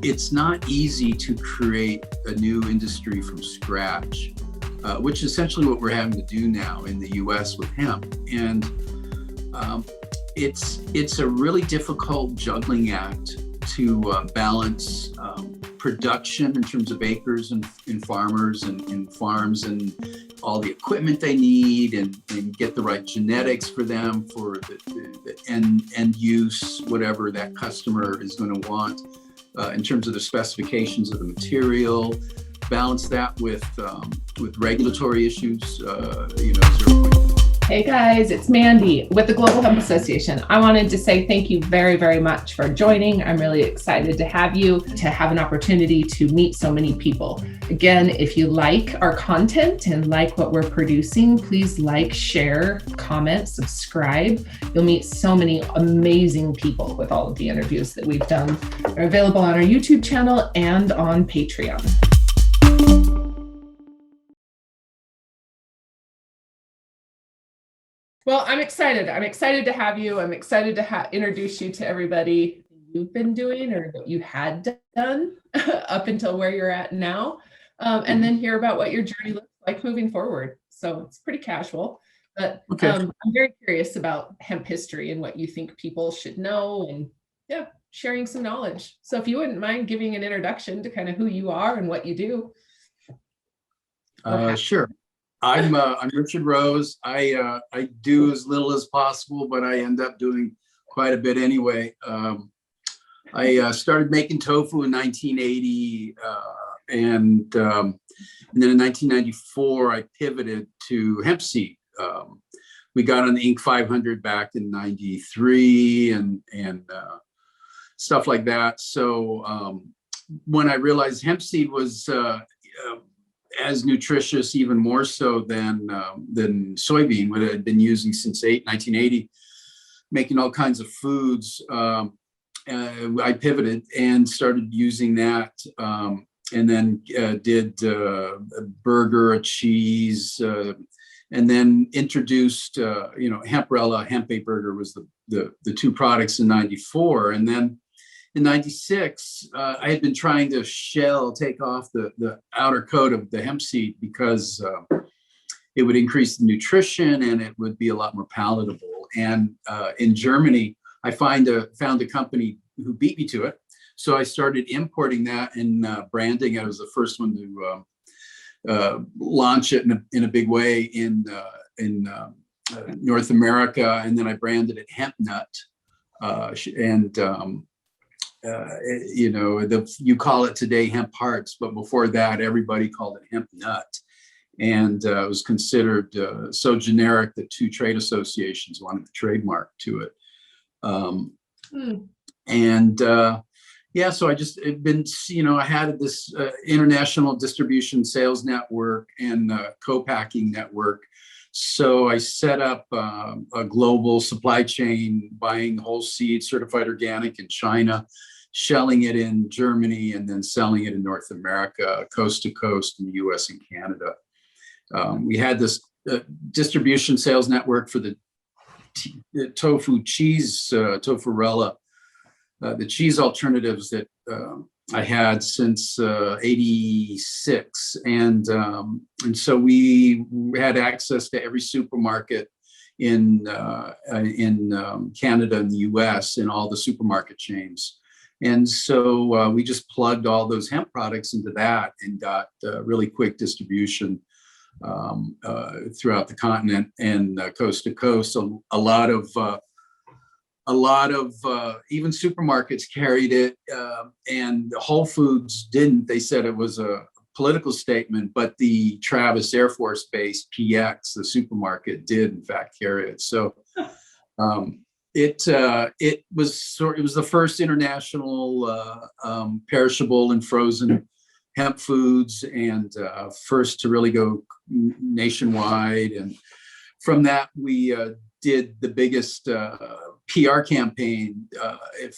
it's not easy to create a new industry from scratch, which is essentially what we're having to do now in the US with hemp. And it's a really difficult juggling act to balance production in terms of acres and farmers and farms and all the equipment they need, and get the right genetics for them for the end use, whatever that customer is going to want in terms of the specifications of the material. Balance that with regulatory issues, Hey guys, it's Mandi with the Global Hemp Association. I wanted to say thank you very, very much for joining. I'm really excited to have you, to have an opportunity to meet so many people. Again, if you like our content and like what we're producing, please like, share, comment, subscribe. You'll meet so many amazing people with all of the interviews that we've done. They're available on our YouTube channel and on Patreon. Well, I'm excited. I'm excited to have you. I'm excited to introduce you to everybody you've been doing or that you had done up until where you're at now, and then hear about what your journey looks like moving forward. So it's pretty casual, but Okay. I'm very curious about hemp history and what you think people should know, and sharing some knowledge. So if you wouldn't mind giving an introduction to kind of who you are and what you do. Sure. I'm Richard Rose. I do as little as possible, but I end up doing quite a bit anyway. I started making tofu in 1980, and then in 1994 I pivoted to hempseed. We got on the Inc. 500 back in '93 and stuff like that. So when I realized hempseed was as nutritious, even more so than soybean, what I had been using since 1980, making all kinds of foods. I pivoted and started using that, and then did a burger, a cheese, and then introduced, Hemprella, hemp burger was the two products in '94, and then in '96, I had been trying to take off the outer coat of the hemp seed because it would increase the nutrition and it would be a lot more palatable. And in Germany, I found a company who beat me to it. So I started importing that and branding it. I was the first one to launch it in a big way in North America. And then I branded it Hemp Nut. You call it today hemp hearts, but before that, everybody called it hemp nut. And it was considered so generic that two trade associations wanted to trademark to it. So I just I had this international distribution sales network and co-packing network. So I set up a global supply chain, buying whole seed, certified organic in China, shelling it in Germany, and then selling it in North America, coast to coast in the US and Canada. We had this distribution sales network for the tofu cheese, Tofu-rella, the cheese alternatives that I had since '86, and so we had access to every supermarket in Canada and the US, in all the supermarket chains. And so we just plugged all those hemp products into that and got really quick distribution throughout the continent and coast to coast. A lot of even supermarkets carried it, and Whole Foods didn't. They said it was a political statement, but the Travis Air Force Base, PX, the supermarket, did in fact carry it. So it was the first international perishable and frozen hemp foods, and first to really go nationwide. And from that, we did the biggest PR campaign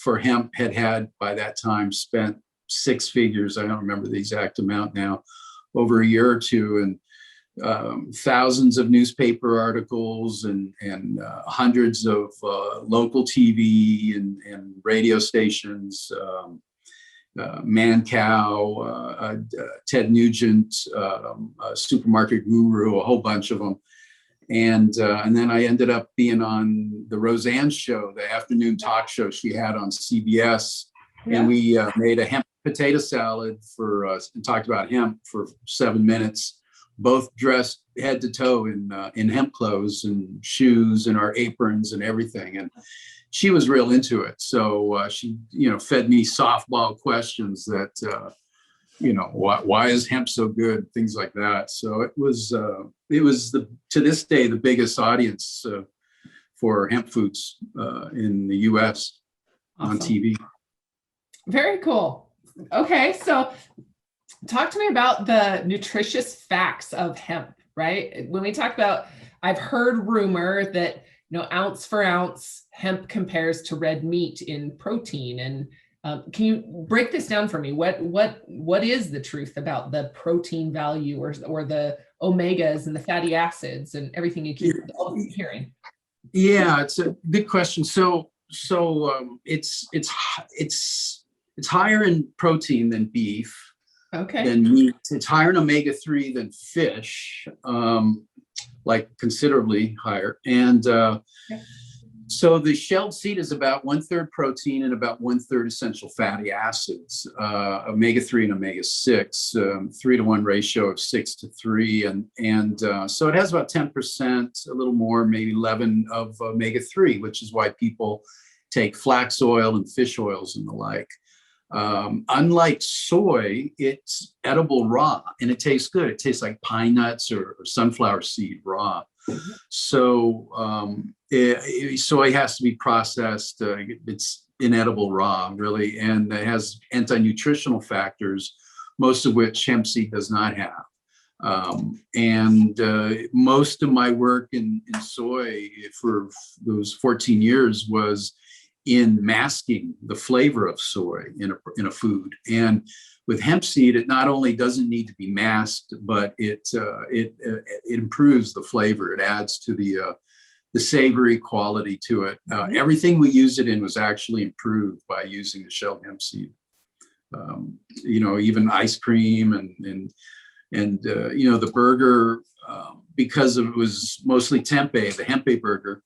for hemp. Had by that time spent six figures, I don't remember the exact amount now, over a year or two, and thousands of newspaper articles and hundreds of local TV and radio stations, Mancow, Ted Nugent, Supermarket Guru, a whole bunch of them. And then I ended up being on the Roseanne show, the afternoon talk show she had on CBS. Yeah. And we made a hemp potato salad and talked about hemp for 7 minutes, both dressed head to toe in hemp clothes and shoes and our aprons and everything. And she was real into it. So she, fed me softball questions that, why is hemp so good? Things like that. So it was to this day, the biggest audience for hemp foods in the US. Awesome. On TV. Very cool. Okay. So talk to me about the nutritious facts of hemp, right? When we talk about, I've heard rumor that, ounce for ounce, hemp compares to red meat in protein. And can you break this down for me? What is the truth about the protein value or the omegas and the fatty acids and everything you keep hearing? Yeah, it's a good question. So it's higher in protein than beef. Okay. Than meat. It's higher in omega-3 than fish, like considerably higher. And so the shelled seed is about 1/3 protein and about 1/3 essential fatty acids, omega-3 and omega-6, 3-to-1 ratio of 6-to-3. And so it has about 10%, a little more, maybe 11 of omega-3, which is why people take flax oil and fish oils and the like. Unlike soy, it's edible raw and it tastes good. It tastes like pine nuts or sunflower seed raw. Mm-hmm. So soy has to be processed. It's inedible raw, really, and it has anti-nutritional factors, most of which hemp seed does not have. And most of my work in soy for those 14 years was in masking the flavor of soy in a food. And with hemp seed, it not only doesn't need to be masked, but it improves the flavor. It adds to the savory quality to it. Everything we use it in was actually improved by using the shelled hemp seed. Even ice cream and the burger, because it was mostly tempeh, the hempeh burger.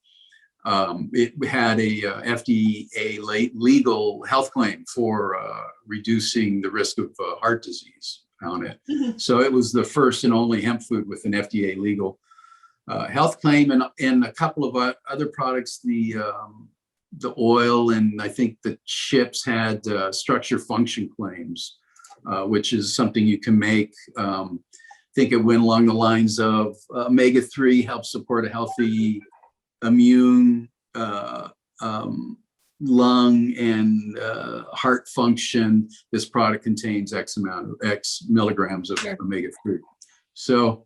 It had a FDA legal health claim for reducing the risk of heart disease on it. Mm-hmm. So it was the first and only hemp food with an FDA legal health claim, and a couple of other products. The oil and I think the chips had structure function claims, which is something you can make. I think it went along the lines of omega-3 helps support a healthy immune, lung, and heart function. This product contains X milligrams of omega-3. So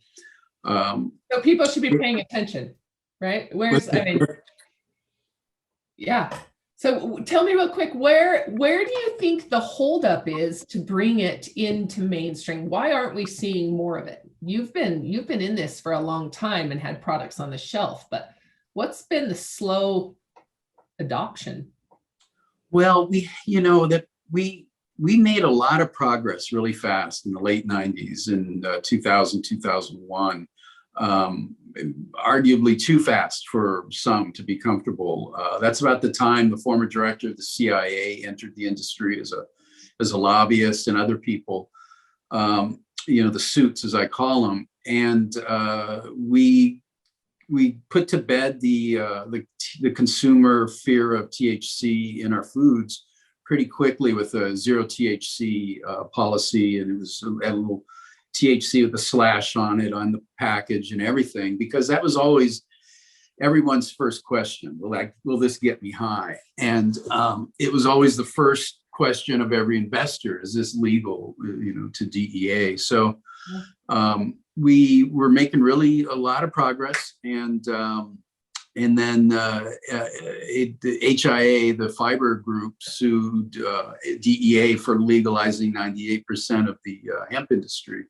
people should be paying attention, right? Yeah. So tell me real quick, where do you think the holdup is to bring it into mainstream? Why aren't we seeing more of it? You've been in this for a long time and had products on the shelf, but what's been the slow adoption? Well, we made a lot of progress really fast in the late 90s, in 2000, 2001. Arguably too fast for some to be comfortable. That's about the time the former director of the CIA entered the industry as a lobbyist, and other people, the suits, as I call them. And we put to bed the consumer fear of THC in our foods pretty quickly with a zero THC policy, and it was a little THC with a slash on it on the package and everything, because that was always everyone's first question. Will this get me high? And it was always the first question of every investor: is this legal? To DEA. So we were making really a lot of progress, and then the HIA, the fiber group, sued DEA for legalizing 98% of the hemp industry.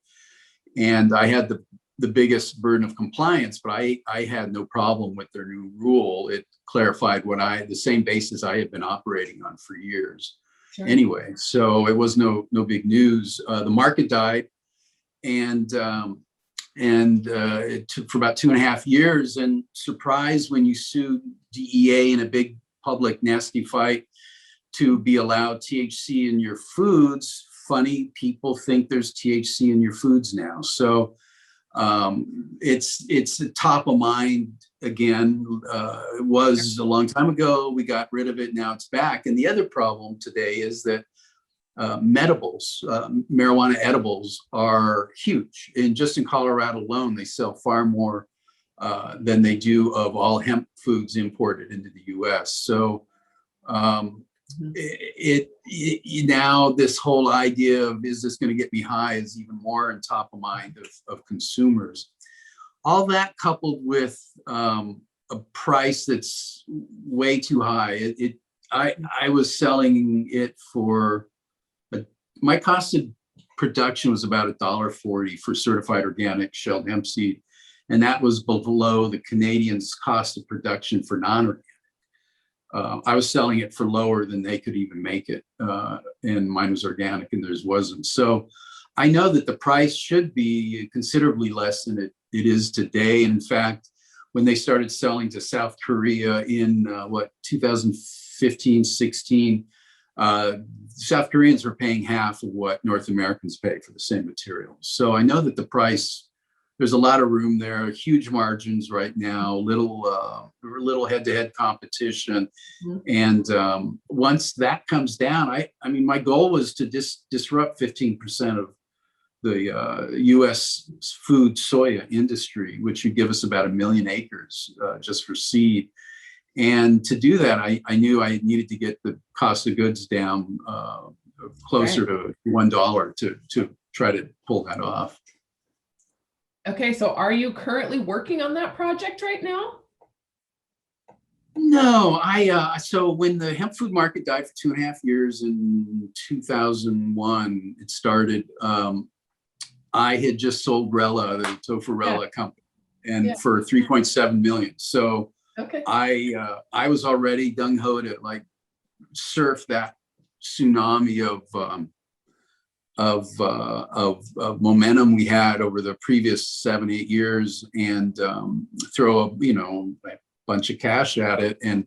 And I had the biggest burden of compliance, but I had no problem with their new rule. It clarified the same basis I had been operating on for years. anyway. So it was no big news. The market died, and it took for about 2.5 years. And surprised when you sued DEA in a big public nasty fight to be allowed THC in your foods. Funny, people think there's THC in your foods now. So it's top of mind again. It was a long time ago. We got rid of it. Now it's back. And the other problem today is that medibles, marijuana edibles, are huge. And just in Colorado alone, they sell far more than they do of all hemp foods imported into the U.S. So now this whole idea of, is this going to get me high, is even more on top of mind of consumers. All that coupled with a price that's way too high. I was selling it for, my cost of production was about $1.40 for certified organic shelled hemp seed. And that was below the Canadians' cost of production for non-organic. I was selling it for lower than they could even make it. And mine was organic and theirs wasn't. So I know that the price should be considerably less than it is today. And in fact, when they started selling to South Korea in 2015, 16, South Koreans were paying half of what North Americans pay for the same material. So I know that the price, there's a lot of room there, huge margins right now, little head-to-head competition. And once that comes down, I mean, my goal was to disrupt 15% of the U.S. food soya industry, which would give us about 1 million acres just for seed. And to do that, I knew I needed to get the cost of goods down closer to $1 to try to pull that off. Okay, so are you currently working on that project right now? No, so when the hemp food market died for 2.5 years in 2001, it started. I had just sold Rella, the Tofu-Rella company, and for 3.7 million. So I was already gung-ho to like surf that tsunami of momentum we had over the previous 7-8 years, and throw a bunch of cash at it, and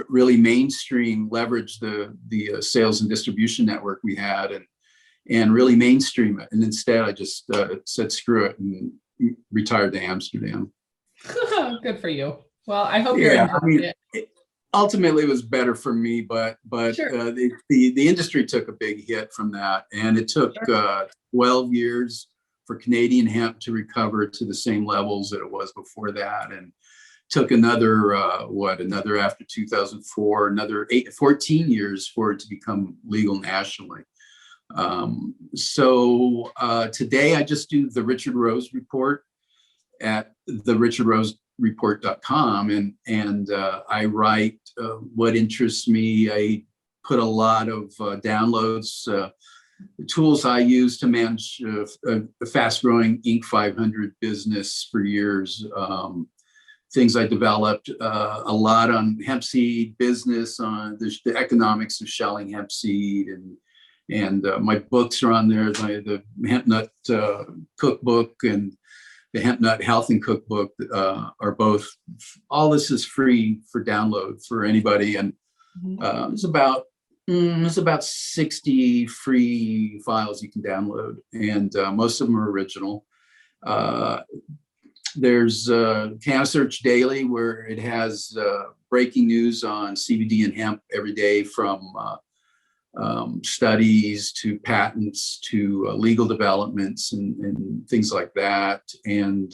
really mainstream, leverage the sales and distribution network we had, and really mainstream it. And instead, I just said screw it and retired to Amsterdam. Good for you. Well, I hope you're enjoying it. Ultimately, it was better for me, but the industry took a big hit from that, and it took 12 years for Canadian hemp to recover to the same levels that it was before that, and took another after 2004, another 14 years for it to become legal nationally. So today I just do the Richard Rose Report at therichardrosereport.com, and I write what interests me. I put a lot of downloads, the tools I use to manage a fast-growing Inc. 500 business for years. Things I developed a lot on hemp seed business, on the economics of shelling hemp seed, and my books are on there. The hemp nut cookbook and the hemp nut health and cookbook are both. All this is free for download for anybody, and it's about 60 free files you can download, and most of them are original. There's Canna Search Daily, where it has breaking news on CBD and hemp every day, from studies to patents to legal developments and things like that. And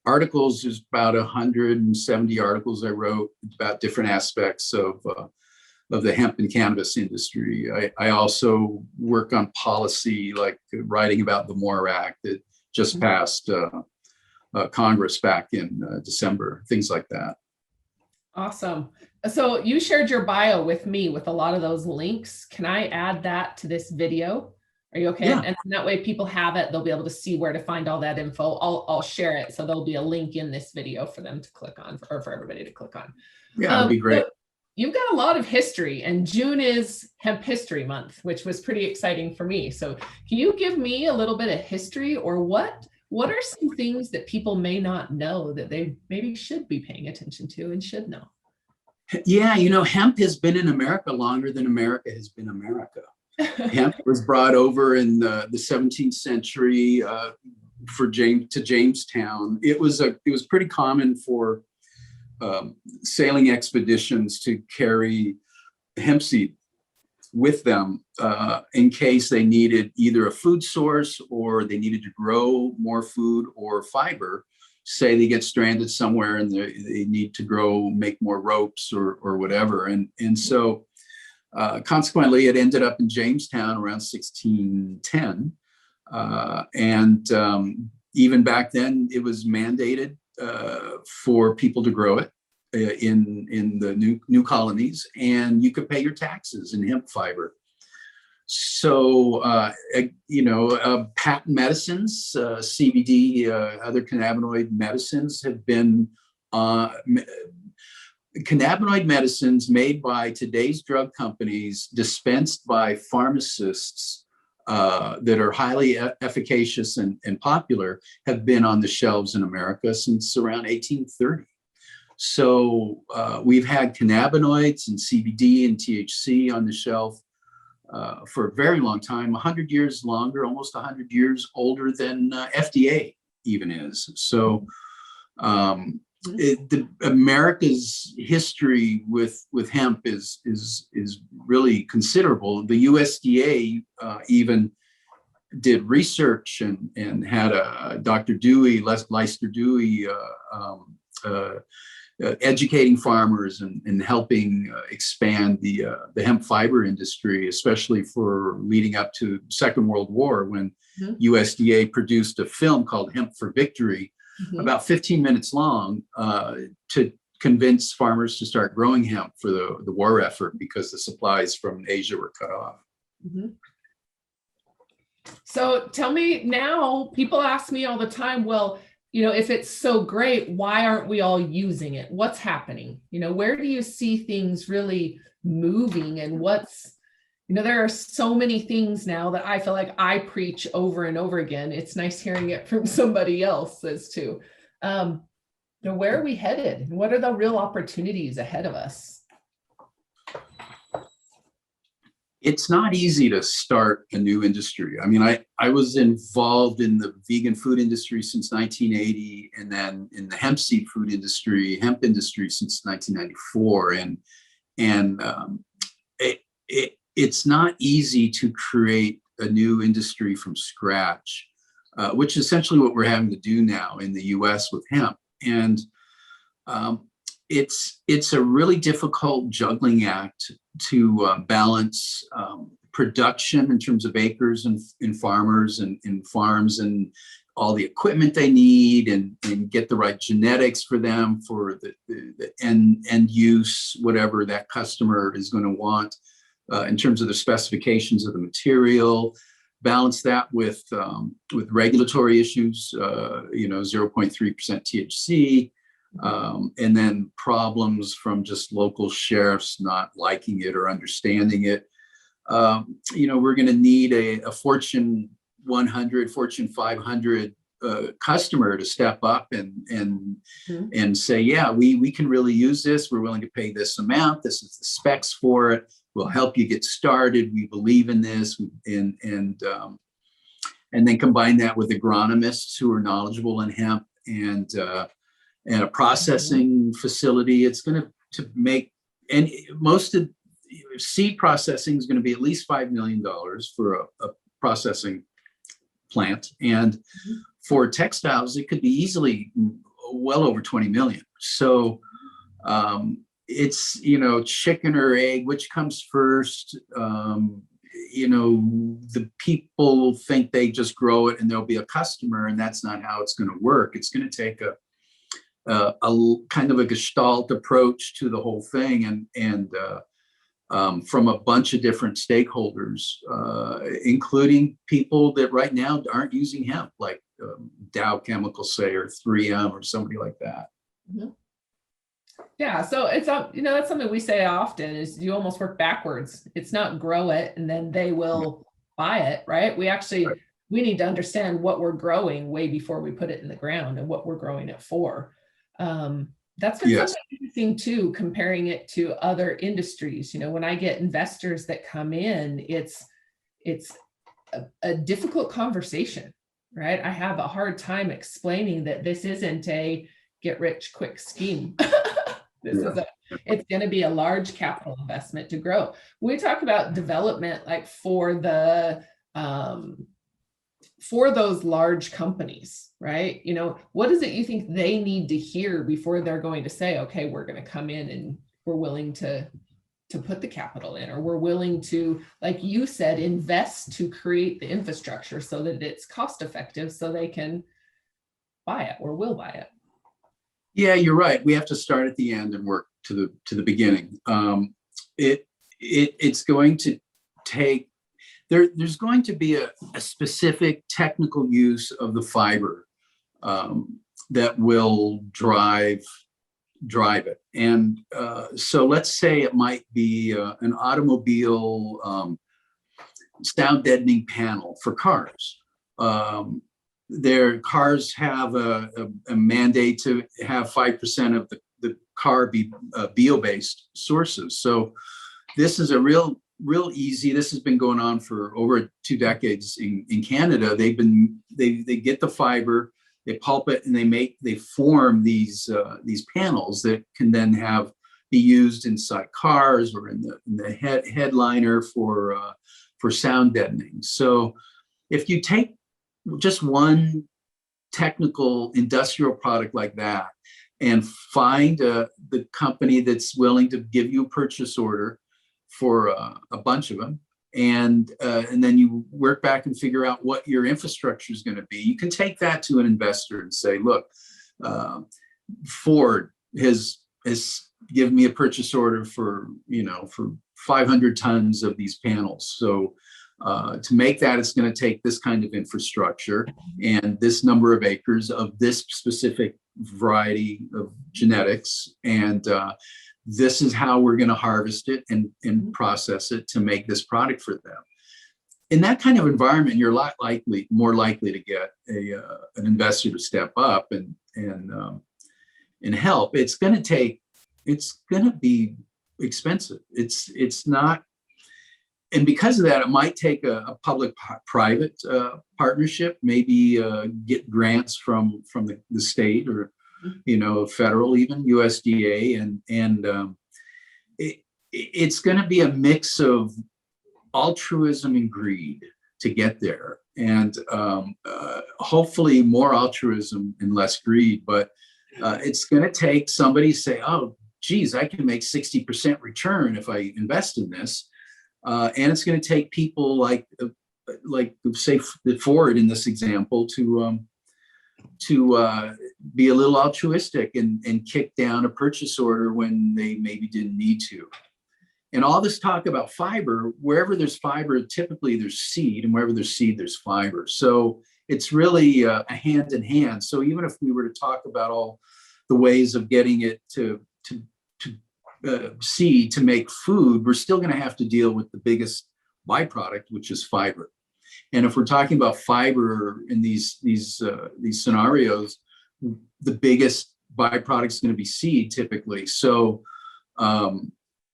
articles, there's about 170 articles I wrote about different aspects of the hemp and cannabis industry. I also work on policy, like writing about the MORE Act that just passed Congress back in December, things like that. Awesome. So you shared your bio with me with a lot of those links. Can I add that to this video? Are you okay? Yeah. And that way people have it, they'll be able to see where to find all that info. I'll share it. So there'll be a link in this video for them to click on, or for everybody to click on. Yeah, that'd be great. you've got a lot of history, and June is Hemp History Month, which was pretty exciting for me. So can you give me a little bit of history, or what are some things that people may not know that they maybe should be paying attention to and should know? Yeah, hemp has been in America longer than America has been America. Hemp was brought over in the 17th century to Jamestown. It was pretty common for sailing expeditions to carry hempseed with them in case they needed either a food source or they needed to grow more food or fiber. Say they get stranded somewhere and they need to make more ropes or whatever. And so consequently, it ended up in Jamestown around 1610. Even back then, it was mandated for people to grow it in the new colonies, and you could pay your taxes in hemp fiber. So, patent medicines, CBD, other cannabinoid medicines have been cannabinoid medicines made by today's drug companies, dispensed by pharmacists that are highly efficacious and popular, have been on the shelves in America since around 1830. So we've had cannabinoids and CBD and THC on the shelf for a very long time, 100 years longer, almost 100 years older than FDA even is. So America's history with hemp is really considerable. The USDA even did research and had a Dr. Dewey, Leicester Dewey, educating farmers and helping expand the hemp fiber industry, especially for leading up to Second World War, when USDA produced a film called Hemp for Victory, about 15 minutes long, to convince farmers to start growing hemp for the war effort because the supplies from Asia were cut off. So tell me now, people ask me all the time, well, if it's so great, why aren't we all using it? What's happening? Where do you see things really moving, and there are so many things now that I feel like I preach over and over again. It's nice hearing it from somebody else as to, where are we headed? What are the real opportunities ahead of us? It's not easy to start a new industry. I mean, I was involved in the vegan food industry since 1980, and then in the hempseed food industry, hemp industry since 1994. And it's not easy to create a new industry from scratch, which is essentially what we're having to do now in the US with hemp. And it's a really difficult juggling act to balance production in terms of acres and farmers and in farms and all the equipment they need, and get the right genetics for them for the end use, whatever that customer is going to want in terms of the specifications of the material. Balance that with regulatory issues, 0.3% THC. And then problems from just local sheriffs not liking it or understanding it. We're going to need a Fortune 100, Fortune 500 customer to step up and say, yeah, we can really use this. We're willing to pay this amount. This is the specs for it. We'll help you get started. We believe in this, and then combine that with agronomists who are knowledgeable in hemp and a processing facility. It's going to make, and most of seed processing is going to be at least $5 million for a processing plant. And for textiles, it could be easily well over 20 million. So it's, chicken or egg, which comes first? The people think they just grow it and there'll be a customer, and that's not how it's going to work. It's going to take a kind of a gestalt approach to the whole thing, and from a bunch of different stakeholders, including people that right now aren't using hemp, like Dow Chemical, say, or 3M, or somebody like that. Yeah, so it's that's something we say often is you almost work backwards. It's not grow it and then they will buy it, right? We need to understand what we're growing way before we put it in the ground and what we're growing it for. That's been Yes. something interesting too, comparing it to other industries. When I get investors that come in, it's a difficult conversation, right? I have a hard time explaining that this isn't a get rich quick scheme. It's going to be a large capital investment to grow. We talk about development, like for those large companies, right? What is it you think they need to hear before they're going to say, okay, we're going to come in and we're willing to put the capital in, or we're willing to, like you said, invest to create the infrastructure so that it's cost effective so they can buy it or will buy it. Yeah, you're right. We have to start at the end and work to the beginning. It's going to take there's going to be a specific technical use of the fiber that will drive it. And so let's say it might be an automobile sound deadening panel for cars. Their cars have a mandate to have 5% of the car be bio-based sources. So this is a real easy. This has been going on for over 2 decades in Canada. They get the fiber, they pulp it, and they form these panels that can then be used inside cars or in the headliner for sound deadening. So if you take just one technical industrial product like that and find the company that's willing to give you a purchase order for a bunch of them, and then you work back and figure out what your infrastructure is going to be, you can take that to an investor and say, look, Ford has given me a purchase order for 500 tons of these panels. So to make that, it's going to take this kind of infrastructure and this number of acres of this specific variety of genetics. And this is how we're going to harvest it and process it to make this product for them. In that kind of environment, you're more likely to get an investor to step up and help. It's going to be expensive. It's not. And because of that, it might take a public-private partnership, maybe get grants from the state or, federal, even USDA, and it's going to be a mix of altruism and greed to get there, and hopefully more altruism and less greed. But it's going to take somebody say, "Oh, geez, I can make 60% return if I invest in this." And it's going to take people like say Ford in this example to be a little altruistic and kick down a purchase order when they maybe didn't need to. And all this talk about fiber, wherever there's fiber, typically there's seed, and wherever there's seed, there's fiber. So it's really a hand in hand. So even if we were to talk about all the ways of getting it to seed to make food, we're still going to have to deal with the biggest byproduct, which is fiber. And if we're talking about fiber in these scenarios, the biggest byproduct is going to be seed typically. So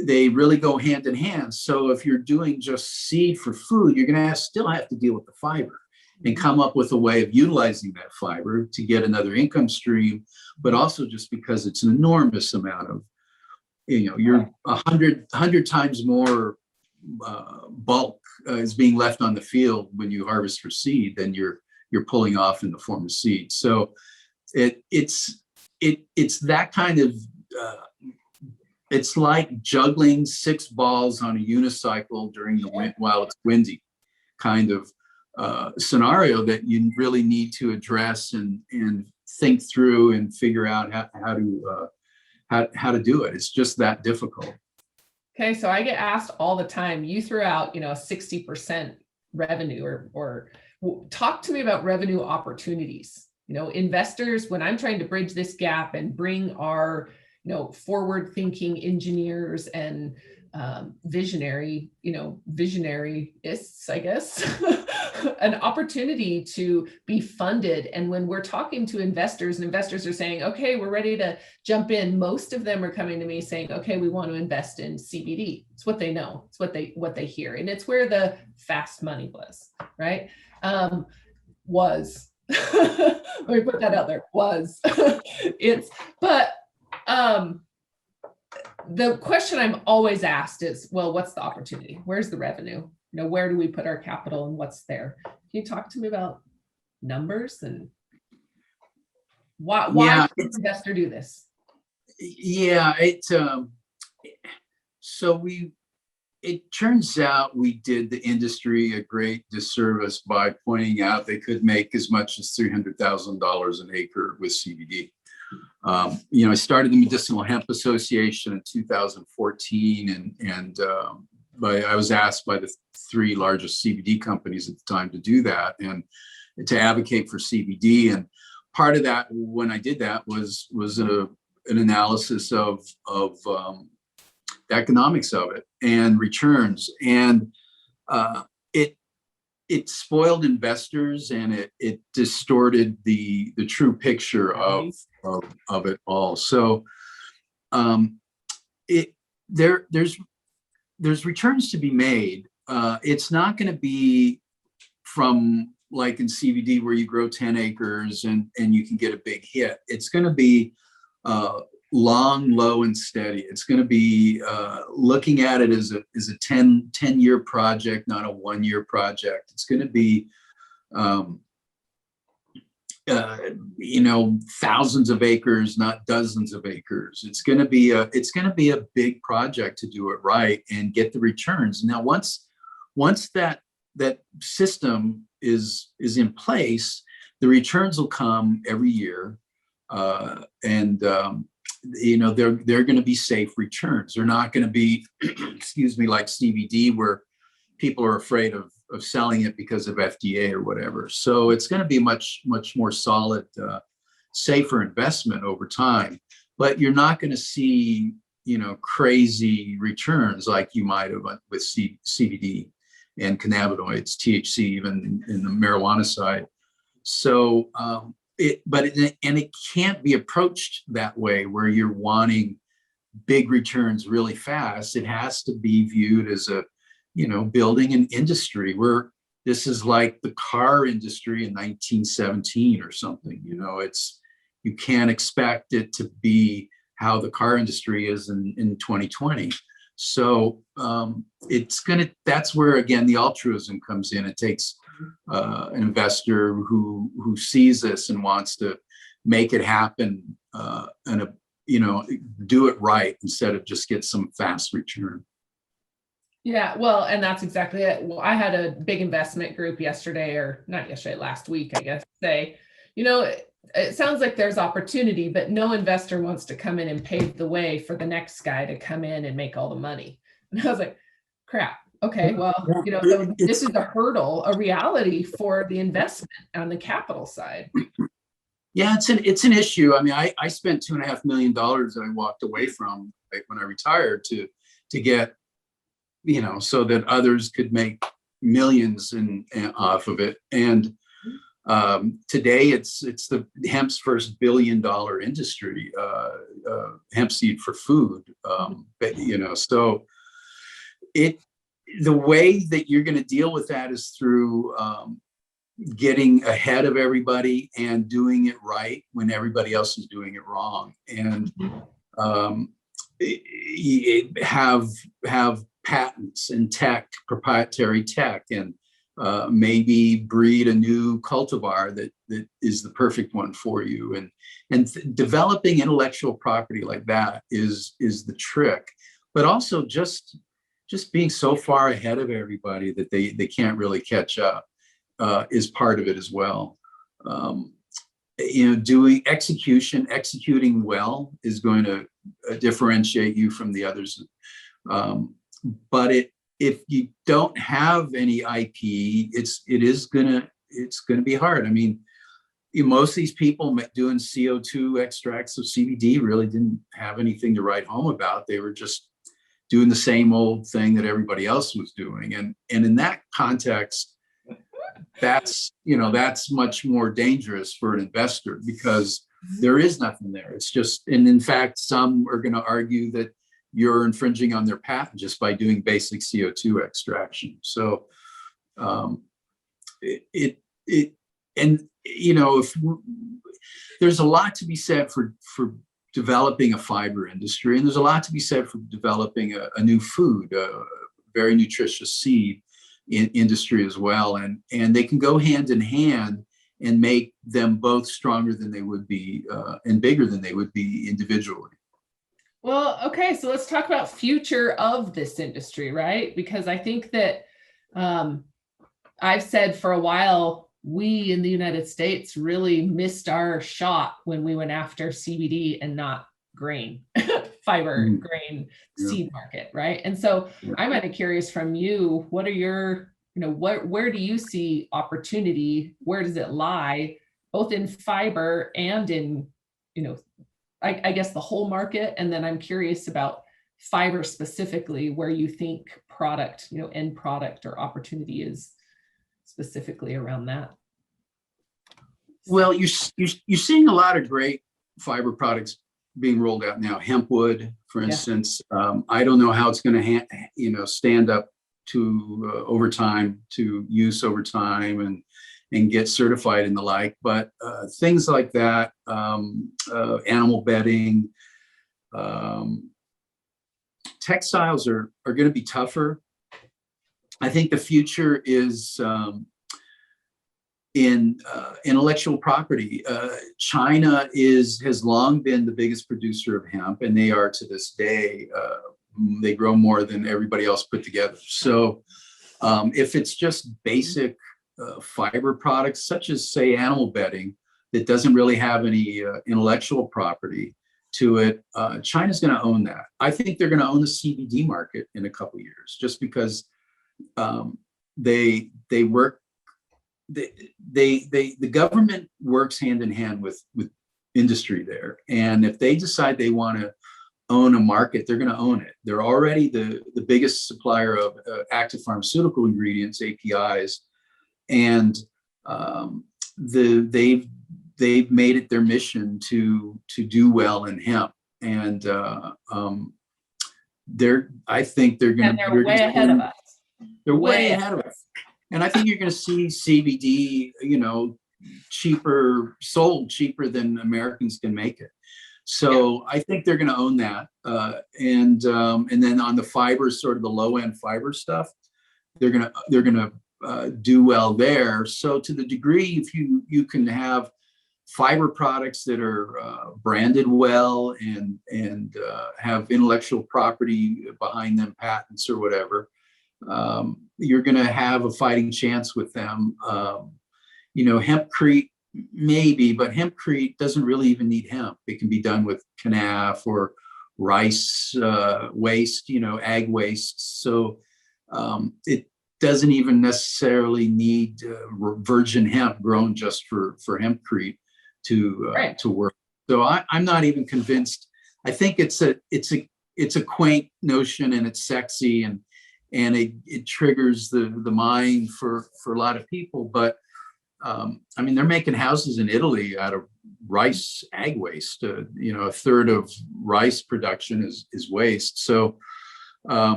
they really go hand in hand. So if you're doing just seed for food, you're going to still have to deal with the fiber and come up with a way of utilizing that fiber to get another income stream, but also just because it's an enormous amount of, you're 100 times more bulk is being left on the field when you harvest for seed than you're pulling off in the form of seed. So it's that kind of it's like juggling 6 balls on a unicycle during the wind while it's windy kind of scenario that you really need to address and think through and figure out how to do it. It's just that difficult. Okay, so I get asked all the time, you threw out 60% revenue or talk to me about revenue opportunities. Investors, when I'm trying to bridge this gap and bring our forward-thinking engineers and visionaryists, I guess, an opportunity to be funded. And when we're talking to investors and investors are saying, okay, we're ready to jump in, most of them are coming to me saying, okay, we want to invest in CBD. It's what they know. It's what they hear. And it's where the fast money was, right? Was. Let me put that out there. Was. The question I'm always asked is, well, what's the opportunity? Where's the revenue? Where do we put our capital and what's there? Can you talk to me about numbers and why should an investor do this? Yeah, it turns out we did the industry a great disservice by pointing out they could make as much as $300,000 an acre with CBD. I started the Medicinal Hemp Association in 2014, and I was asked by the 3 largest CBD companies at the time to do that and to advocate for CBD. And part of that, when I did that, was an analysis of the economics of it and returns, and it spoiled investors, and it distorted the true picture of it all. So there's returns to be made. It's not going to be from like in CBD where you grow 10 acres and you can get a big hit. It's going to be long, low, and steady. It's going to be looking at it as a 10-year project, not a 1-year project. It's going to be thousands of acres, not dozens of acres. It's going to be a big project to do it right and get the returns. Now, once that system is in place, the returns will come every year, and they're going to be safe returns. They're not going to be, like CBD, where people are afraid of selling it because of FDA or whatever. So it's going to be much more solid, safer investment over time. But you're not going to see, crazy returns like you might have with CBD and cannabinoids, THC, even in the marijuana side. So it can't be approached that way where you're wanting big returns really fast. It has to be viewed as building an industry where this is like the car industry in 1917 or something. You can't expect it to be how the car industry is in 2020. So that's where, again, the altruism comes in. It takes an investor who sees this and wants to make it happen, and do it right instead of just get some fast return. Yeah, well, and that's exactly it. Well, I had a big investment group last week, I guess, say, it sounds like there's opportunity, but no investor wants to come in and pave the way for the next guy to come in and make all the money. And I was like, crap. Okay, well, so this is a hurdle, a reality for the investment on the capital side. Yeah, it's an issue. I mean, I spent $2.5 million that I walked away from when I retired to get, so that others could make millions off of it. And today it's the hemp's first $1 billion industry, hempseed for food. So the way that you're going to deal with that is through getting ahead of everybody and doing it right when everybody else is doing it wrong, and have patents and proprietary tech, and maybe breed a new cultivar that is the perfect one for you. And developing intellectual property like that is the trick. But also just being so far ahead of everybody that they can't really catch up is part of it as well. Executing well is going to differentiate you from the others. But if you don't have any IP, it's gonna be hard. I mean, most of these people doing CO2 extracts of CBD really didn't have anything to write home about. They were just doing the same old thing that everybody else was doing. And in that context, that's much more dangerous for an investor, because there is nothing there. It's just, and in fact, some are going to argue that you're infringing on their patent just by doing basic CO2 extraction. So if there's a lot to be said for developing a fiber industry, and there's a lot to be said for developing a new food, a very nutritious seed industry as well, and they can go hand in hand and make them both stronger than they would be and bigger than they would be individually. Well, okay, so let's talk about future of this industry, right? Because I think that I've said for a while, we in the United States really missed our shot when we went after CBD and not grain, fiber, grain, seed market, right? And so I'm kind of curious from you, what are your, where do you see opportunity? Where does it lie, both in fiber and in, I guess the whole market? And then I'm curious about fiber specifically, where you think product, end product or opportunity is specifically around that. Well, you're seeing a lot of great fiber products being rolled out now. Hempwood, for instance, I don't know how it's going to stand up to over time, to use over time, and get certified and the like. But things like that, animal bedding, textiles are going to be tougher. I think the future is in intellectual property. China has long been the biggest producer of hemp, and they are to this day. They grow more than everybody else put together. So if it's just basic fiber products, such as, say, animal bedding, that doesn't really have any intellectual property to it, China's going to own that. I think they're going to own the CBD market in a couple of years, just because they work. The government works hand in hand with industry there, and if they decide they want to own a market, they're going to own it. They're already the biggest supplier of active pharmaceutical ingredients, APIs, and they've made it their mission to do well in hemp, and I think they're going to. They're way ahead of us. They're way ahead of us. And I think you're going to see CBD, sold cheaper than Americans can make it. So I think they're going to own that. And then on the fiber, sort of the low end fiber stuff, they're going to do well there. So to the degree, if you can have fiber products that are branded well and have intellectual property behind them, patents or whatever, you're going to have a fighting chance with them. Hempcrete maybe, but hempcrete doesn't really even need hemp. It can be done with canaf or rice waste, ag waste. So it doesn't even necessarily need virgin hemp grown just for hempcrete to work. So I'm not even convinced. I think it's a quaint notion, and it's sexy, and it triggers the mind for a lot of people. But they're making houses in Italy out of rice ag waste. A third of rice production is waste. So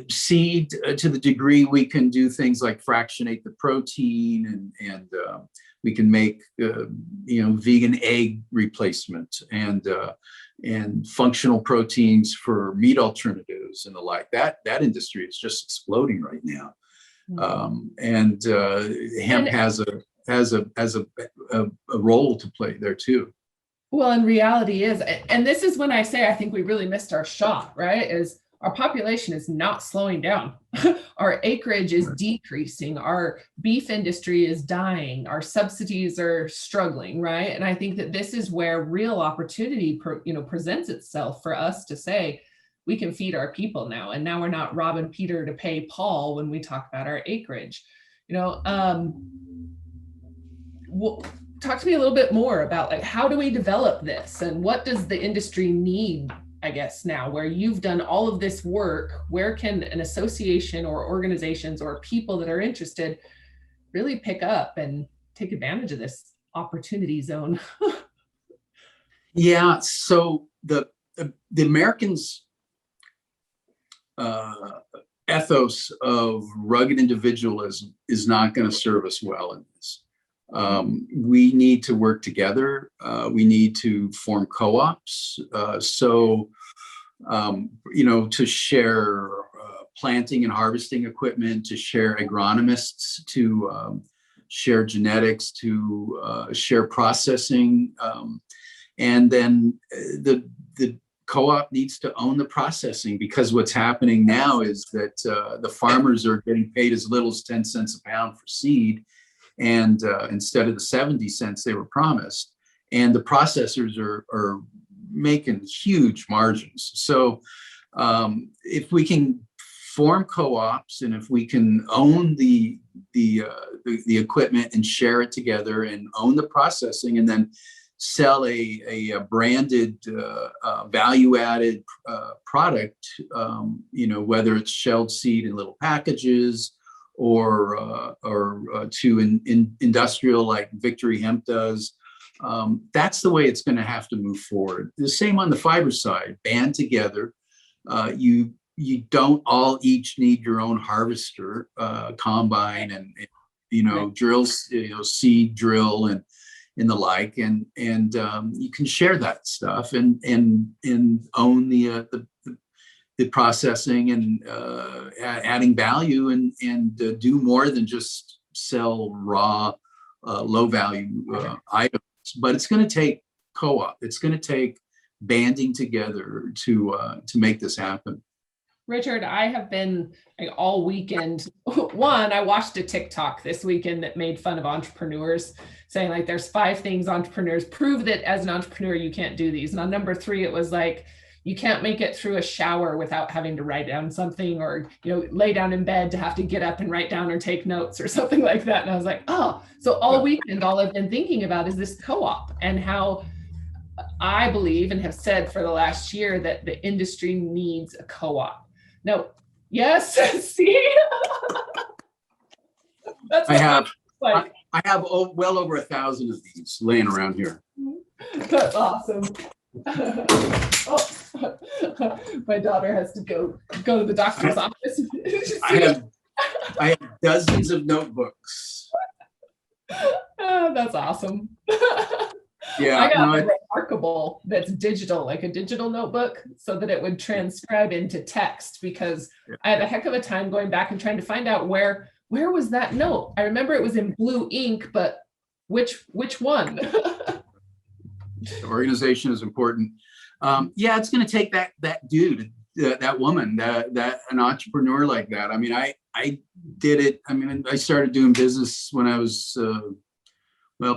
seed, to the degree we can do things like fractionate the protein, and we can make vegan egg replacement and functional proteins for meat alternatives and the like. That industry is just exploding right now. Hemp has a role to play there too. Well, and reality is, and this is when I say I think we really missed our shot, right? Is our population is not slowing down. Our acreage is decreasing. Our beef industry is dying. Our subsidies are struggling, right? And I think that this is where real opportunity presents itself for us to say, we can feed our people now. And now we're not robbing Peter to pay Paul when we talk about our acreage. talk to me a little bit more about like, how do we develop this and what does the industry need, I guess, now where you've done all of this work? Where can an association or organizations or people that are interested really pick up and take advantage of this opportunity zone? Yeah, so the Americans' ethos of rugged individualism is not going to serve us well in this. We need to work together. We need to form co-ops. To share planting and harvesting equipment, to share agronomists, to share genetics, to share processing. And then the co-op needs to own the processing, because what's happening now is that the farmers are getting paid as little as 10 cents a pound for seed, and instead of the 70 cents they were promised. And the processors are making huge margins. So if we can form co-ops, and if we can own the equipment and share it together and own the processing, and then sell a branded value-added product, whether it's shelled seed in little packages or to industrial like Victory Hemp does. That's the way it's going to have to move forward. The same on the fiber side. Band together. You don't all each need your own harvester, combine, and drills, seed drill and the like, and you can share that stuff and own the processing and adding value and do more than just sell raw low value items. But it's going to take co-op. It's going to take banding together to make this happen. Richard, I have been all weekend. One, I watched a TikTok this weekend that made fun of entrepreneurs, saying like, there's 5 things entrepreneurs prove that as an entrepreneur, you can't do these. And on number 3, it was like, you can't make it through a shower without having to write down something, or, lay down in bed to have to get up and write down or take notes or something like that. And I was like, oh, so all weekend, all I've been thinking about is this co-op, and how I believe and have said for the last year that the industry needs a co-op. No, yes, see? That's I have well over 1,000 of these laying around here. That's awesome. My daughter has to go to the doctor's office. I have dozens of notebooks. Oh, that's awesome. Yeah, I got a Remarkable that's digital, like a digital notebook, so that it would transcribe into text, because I had a heck of a time going back and trying to find out where was that note. I remember it was in blue ink, but which one? The organization is important. It's going to take that dude, that woman, that an entrepreneur like that. I mean, I did it. I mean, I started doing business when I was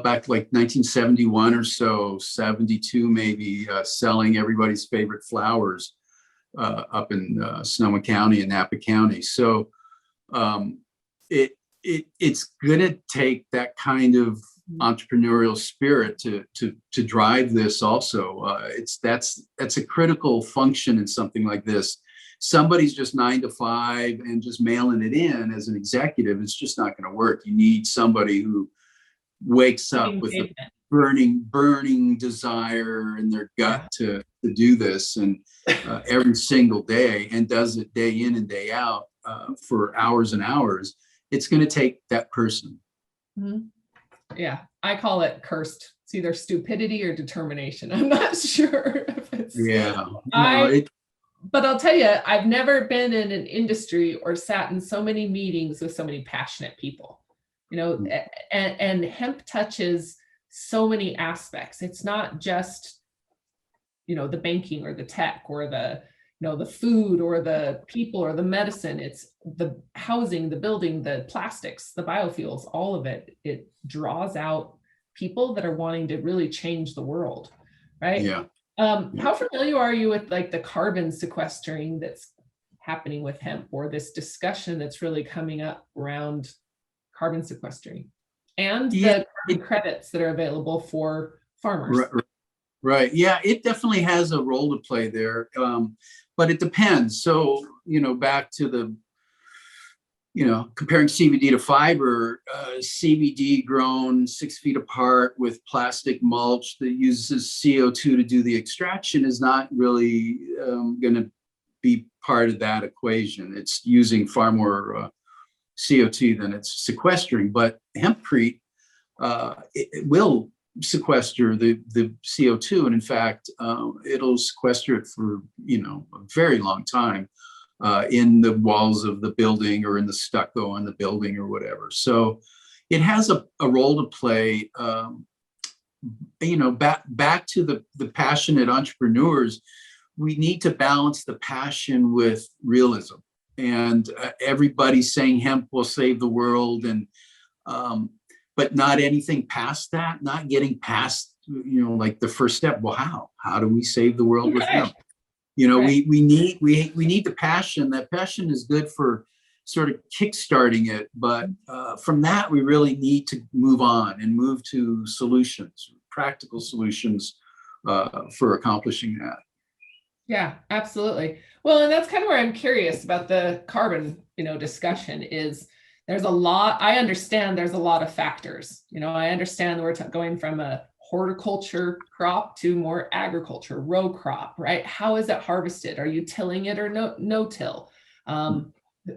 back like 1971 or so, 72 maybe, selling everybody's favorite flowers up in Sonoma County and Napa County. So it's gonna take that kind of entrepreneurial spirit to drive this also. That's a critical function in something like this. Somebody's just 9 to 5 and just mailing it in as an executive, it's just not going to work. You need somebody who wakes up with a burning desire in their gut to do this, and every single day, and does it day in and day out for hours and hours. It's going to take that person. Mm-hmm. Yeah, I call it cursed. It's either stupidity or determination. I'm not sure if it's. Yeah. But I'll tell you, I've never been in an industry or sat in so many meetings with so many passionate people. And hemp touches so many aspects. It's not just, the banking or the tech or the food or the people or the medicine. It's the housing, the building, the plastics, the biofuels, all of it. It draws out people that are wanting to really change the world, right? Yeah. How familiar are you with like the carbon sequestering that's happening with hemp, or this discussion that's really coming up around carbon sequestering? and Yeah, the carbon credits that are available for farmers. right. Yeah, it definitely has a role to play there. But it depends. So, back to the, comparing CBD to fiber, CBD grown 6 feet apart with plastic mulch that uses CO2 to do the extraction is not really going to be part of that equation. It's using far more CO2 than it's sequestering, but hempcrete, it will sequester the CO2. And in fact, it'll sequester it for, a very long time in the walls of the building or in the stucco on the building or whatever. So it has a role to play. Back to the passionate entrepreneurs, we need to balance the passion with realism. And everybody's saying hemp will save the world, and but not anything past that, not getting past, like the first step. Well, how do we save the world with hemp? We need the passion. That passion is good for sort of kickstarting it, but from that we really need to move on and move to solutions, practical solutions for accomplishing that. Yeah, absolutely. Well, and that's kind of where I'm curious about the carbon, discussion is there's a lot, I understand there's a lot of factors. I understand we're going from a horticulture crop to more agriculture, row crop, right? How is it harvested? Are you tilling it or no till? I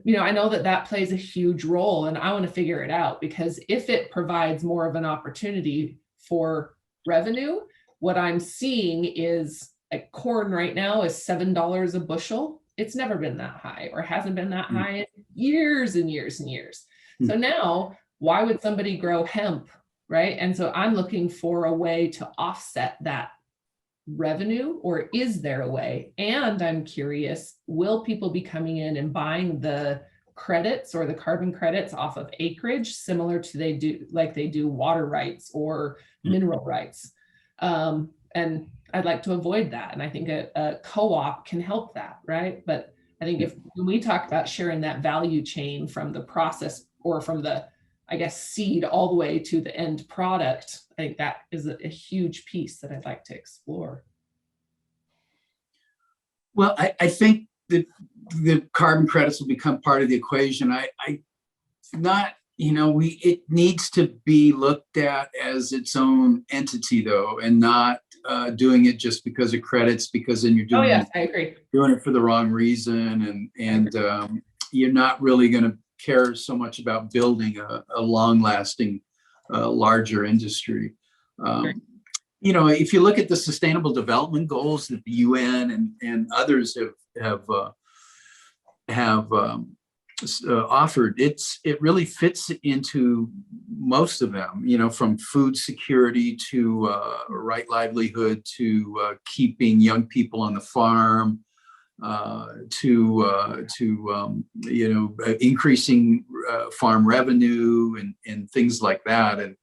know that plays a huge role, and I want to figure it out, because if it provides more of an opportunity for revenue, what I'm seeing is like corn right now is $7 a bushel. It's never been that high, or hasn't been that high in years and years and years. So now, why would somebody grow hemp, right? And so I'm looking for a way to offset that revenue, or is there a way? And I'm curious, will people be coming in and buying the credits or the carbon credits off of acreage, similar to they do water rights or mineral rights? And I'd like to avoid that. And I think a co-op can help that, right? But I think when we talk about sharing that value chain from the process, or from the, seed all the way to the end product, I think that is a huge piece that I'd like to explore. Well, I think that the carbon credits will become part of the equation. It needs to be looked at as its own entity, though, and not doing it just because of credits, because then you're doing I agree. Doing it for the wrong reason, and you're not really going to care so much about building a long-lasting, larger industry. If you look at the Sustainable Development Goals that the UN and others have offered, it really fits into most of them. From food security to right livelihood to keeping young people on the farm, to increasing farm revenue and things like that, and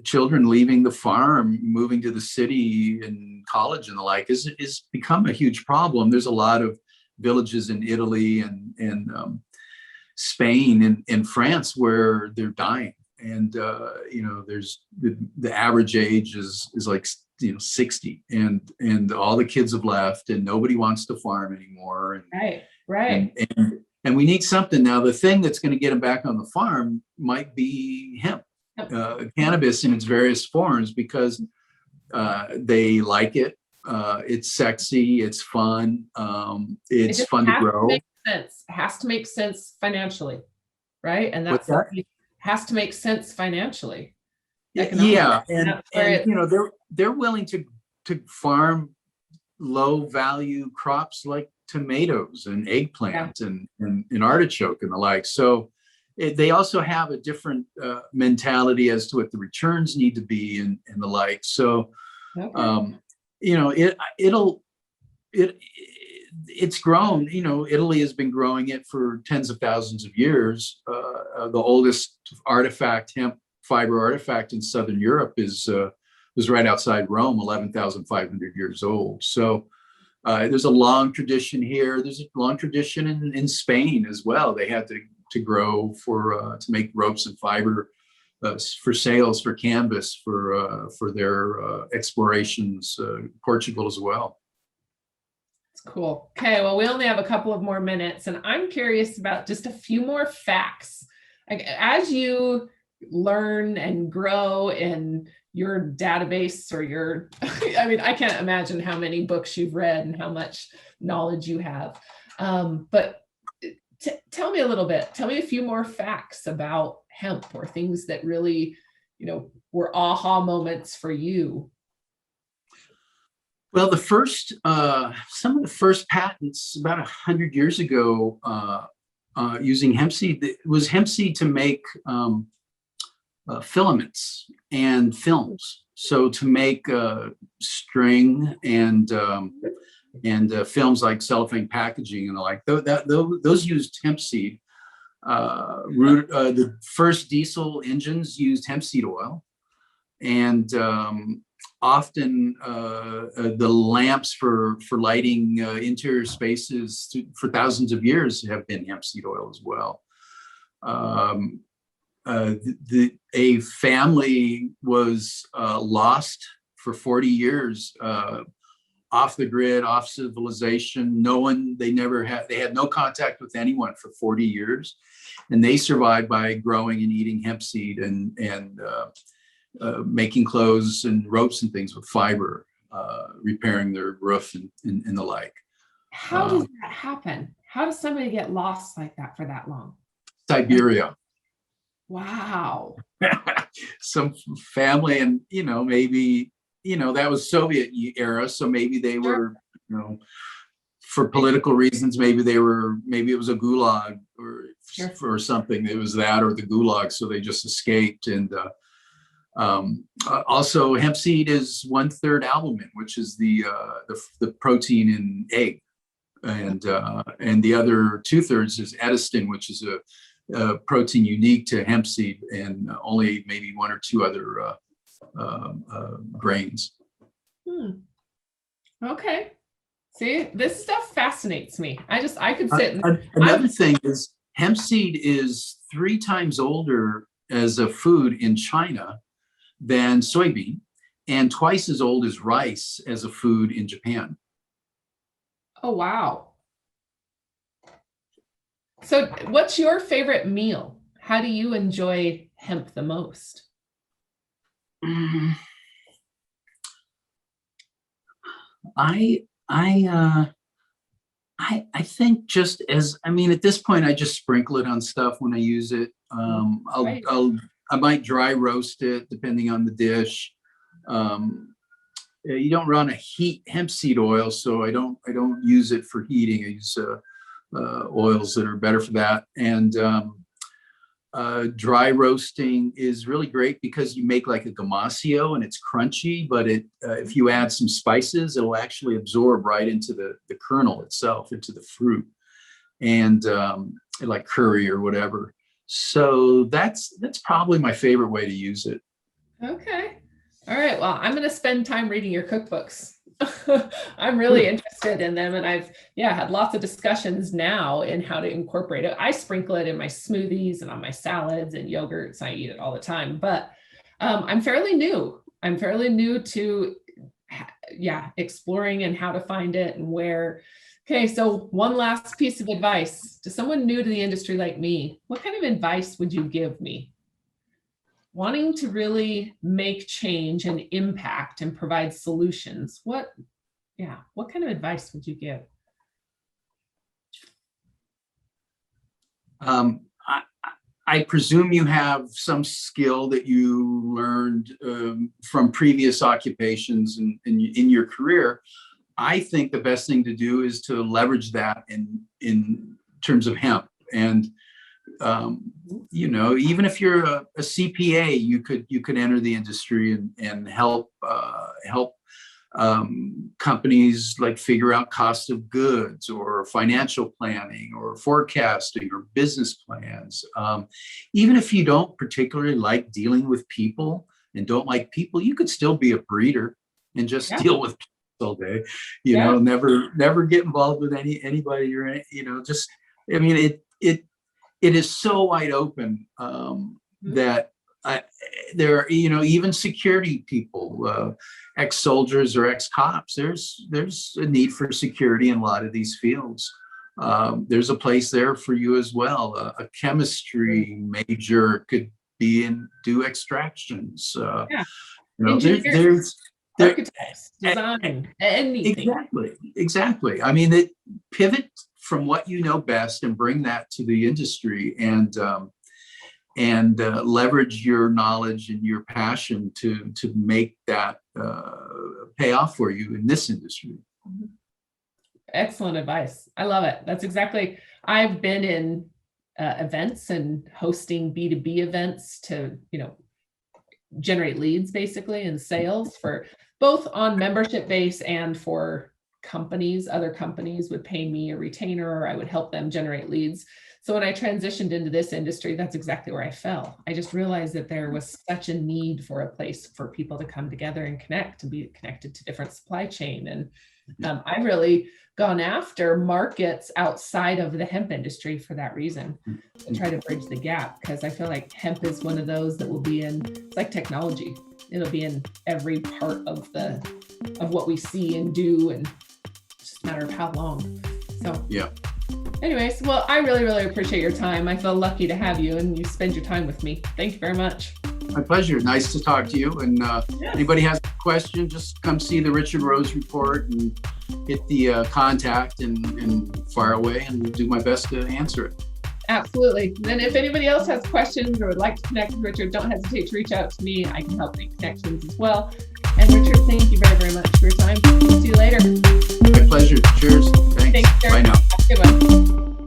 children leaving the farm, moving to the city and college and the like is become a huge problem. There's a lot of villages in Italy and Spain and France where they're dying, and there's the average age is like 60, and all the kids have left, and nobody wants to farm anymore. Right. And we need something. Now, the thing that's going to get them back on the farm might be hemp, cannabis in its various forms, because they like it. It's sexy. It's fun. It's fun to grow. It has to make sense financially, right? And has to make sense financially. Yeah, and they're willing to farm low value crops like tomatoes and eggplant and artichoke and the like. So they also have a different mentality as to what the returns need to be and the like. So it's grown. Italy has been growing it for tens of thousands of years. The oldest hemp fiber artifact in Southern Europe was right outside Rome, 11,500 years old. So There's a long tradition here. There's a long tradition in Spain as well. They had to grow to make ropes and fiber for sales, for canvas, for their explorations. Portugal as well. Cool. Okay, well, we only have a couple of more minutes, and I'm curious about just a few more facts. Like, as you learn and grow in your database or your, I mean, I can't imagine how many books you've read and how much knowledge you have. But tell me a little bit, tell me a few more facts about hemp, or things that really, were aha moments for you. Well, some of the first patents about 100 years ago using hemp seed, it was hemp seed to make filaments and films. So to make string and films like cellophane packaging and the like, those used hemp seed. The first diesel engines used hemp seed oil, and often the lamps for lighting interior spaces for thousands of years have been hemp seed oil as well. A family was lost for 40 years off the grid, off civilization. They had no contact with anyone for 40 years. And they survived by growing and eating hemp seed and making clothes and ropes and things with fiber, repairing their roof and the like. How does that happen? How does somebody get lost like that for that long? Siberia. Wow. Some family, and maybe that was Soviet era, so maybe they were, for political reasons, maybe it was a gulag or something. It was that or the gulag, so they just escaped. And also, hemp seed is 1/3 albumin, which is the protein in egg, and the other 2/3 is edestin, which is a protein unique to hemp seed, and only maybe one or two other grains. Okay. See, this stuff fascinates me. I could sit. Another thing is hemp seed is 3 times older as a food in China than soybean, and twice as old as rice as a food in Japan. Oh, wow. So what's your favorite meal? How do you enjoy hemp the most? I think just at this point, I just sprinkle it on stuff when I use it. I might dry roast it depending on the dish. You don't want to heat hemp seed oil, so I don't use it for heating. I use oils that are better for that. And dry roasting is really great because you make like a gamasio and it's crunchy, but if you add some spices, it'll actually absorb right into the kernel itself, into the fruit, and like curry or whatever. So that's probably my favorite way to use it. Okay. All right. Well, I'm going to spend time reading your cookbooks. I'm really interested in them, and I've had lots of discussions now in how to incorporate it. I sprinkle it in my smoothies and on my salads and yogurts. I eat it all the time, but I'm fairly new. I'm fairly new to exploring and how to find it and where. Okay, so one last piece of advice to someone new to the industry like me. What kind of advice would you give me? Wanting to really make change and impact and provide solutions, what kind of advice would you give? I presume you have some skill that you learned from previous occupations in your career. I think the best thing to do is to leverage that in terms of hemp. And even if you're a CPA, you could enter the industry and help companies like figure out cost of goods or financial planning or forecasting or business plans. Even if you don't particularly like dealing with people and don't like people, you could still be a breeder and just deal with all day, never get involved with anybody or just, I mean, it is so wide open that there are, even security people, ex-soldiers or ex-cops, there's a need for security in a lot of these fields. There's a place there for you as well. A chemistry major could be do extractions. There's architects, design, anything. Exactly. I mean, pivot from what you know best and bring that to the industry, and leverage your knowledge and your passion to make that pay off for you in this industry. Excellent advice. I love it. That's exactly, I've been in events and hosting B2B events to, generate leads basically and sales for both on membership base and for companies. Other companies would pay me a retainer, or I would help them generate leads. So when I transitioned into this industry, that's exactly where I fell. I just realized that there was such a need for a place for people to come together and connect, to be connected to different supply chain. And I've really gone after markets outside of the hemp industry for that reason, to try to bridge the gap, because I feel like hemp is one of those that will be in, it's like technology. It'll be in every part of what we see and do, and it's just a matter of how long. So yeah. Anyways, well, I really, really appreciate your time. I feel lucky to have you, and you spend your time with me. Thank you very much. My pleasure. Nice to talk to you. And anybody has a question, just come see the Richard Rose report and hit the contact and fire away, and we'll do my best to answer it. Absolutely. And if anybody else has questions or would like to connect with Richard, don't hesitate to reach out to me. I can help make connections as well. And Richard, thank you very, very much for your time. See you later. My pleasure. Cheers. Thanks. Thanks, Bye now. Have a good one.